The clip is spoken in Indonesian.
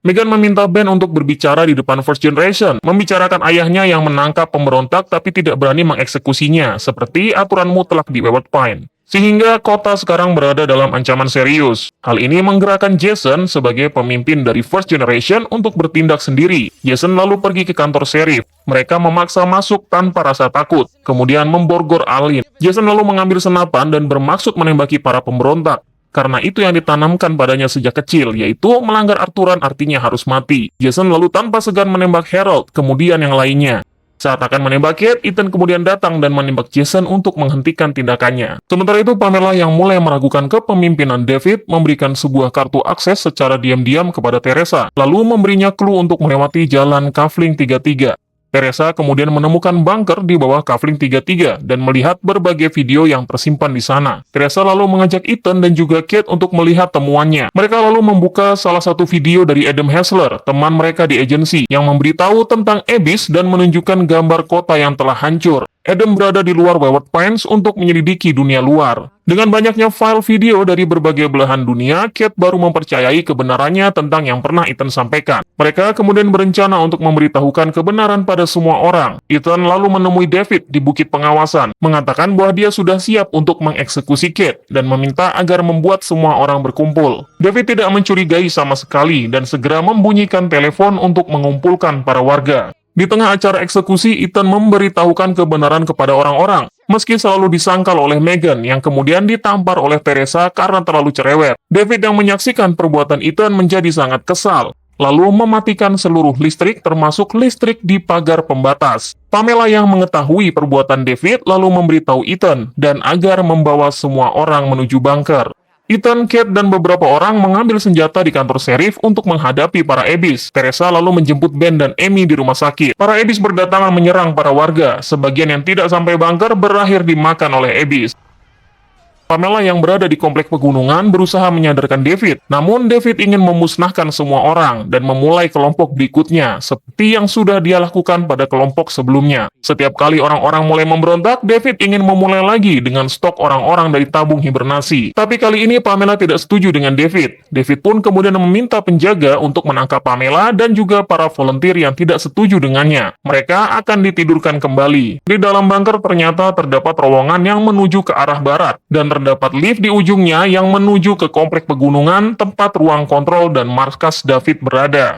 Meghan meminta Ben untuk berbicara di depan First Generation, membicarakan ayahnya yang menangkap pemberontak tapi tidak berani mengeksekusinya, seperti aturan mutlak di Wayward Pine. Sehingga kota sekarang berada dalam ancaman serius. Hal ini menggerakkan Jason sebagai pemimpin dari First Generation untuk bertindak sendiri. Jason lalu pergi ke kantor sheriff. Mereka memaksa masuk tanpa rasa takut, kemudian memborgol Alin. Jason lalu mengambil senapan dan bermaksud menembaki para pemberontak. Karena itu yang ditanamkan padanya sejak kecil, yaitu melanggar aturan artinya harus mati. Jason lalu tanpa segan menembak Harold, kemudian yang lainnya. Saat akan menembak Kate, Ethan kemudian datang dan menembak Jason untuk menghentikan tindakannya. Sementara itu, Pamela yang mulai meragukan kepemimpinan David memberikan sebuah kartu akses secara diam-diam kepada Teresa, lalu memberinya clue untuk melewati jalan Kafling 33. Teresa kemudian menemukan bunker di bawah Kafling 33 dan melihat berbagai video yang tersimpan di sana. Teresa lalu mengajak Ethan dan juga Kate untuk melihat temuannya. Mereka lalu membuka salah satu video dari Adam Hessler, teman mereka di agensi, yang memberitahu tentang Abyss dan menunjukkan gambar kota yang telah hancur. Adam berada di luar Wayward Pines untuk menyelidiki dunia luar. Dengan banyaknya file video dari berbagai belahan dunia, Kate baru mempercayai kebenarannya tentang yang pernah Ethan sampaikan. Mereka kemudian berencana untuk memberitahukan kebenaran pada semua orang. Ethan lalu menemui David di Bukit Pengawasan, mengatakan bahwa dia sudah siap untuk mengeksekusi Kate, dan meminta agar membuat semua orang berkumpul. David tidak mencurigai sama sekali, dan segera membunyikan telepon untuk mengumpulkan para warga. Di tengah acara eksekusi, Ethan memberitahukan kebenaran kepada orang-orang, meski selalu disangkal oleh Meghan yang kemudian ditampar oleh Teresa karena terlalu cerewet. David yang menyaksikan perbuatan Ethan menjadi sangat kesal, lalu mematikan seluruh listrik termasuk listrik di pagar pembatas. Pamela yang mengetahui perbuatan David lalu memberitahu Ethan dan agar membawa semua orang menuju bunker. Ethan, Kate, dan beberapa orang mengambil senjata di kantor sheriff untuk menghadapi para Abyss. Teresa lalu menjemput Ben dan Amy di rumah sakit. Para Abyss berdatangan menyerang para warga. Sebagian yang tidak sampai bunker berakhir dimakan oleh Abyss. Pamela yang berada di komplek pegunungan berusaha menyadarkan David, namun David ingin memusnahkan semua orang dan memulai kelompok berikutnya, seperti yang sudah dia lakukan pada kelompok sebelumnya. Setiap kali orang-orang mulai memberontak, David ingin memulai lagi dengan stok orang-orang dari tabung hibernasi. Tapi kali ini Pamela tidak setuju dengan David. David pun kemudian meminta penjaga untuk menangkap Pamela dan juga para volunteer yang tidak setuju dengannya. Mereka akan ditidurkan kembali. Di dalam bunker ternyata terdapat terowongan yang menuju ke arah barat, dan terdapat lift di ujungnya yang menuju ke komplek pegunungan tempat ruang kontrol dan markas David berada.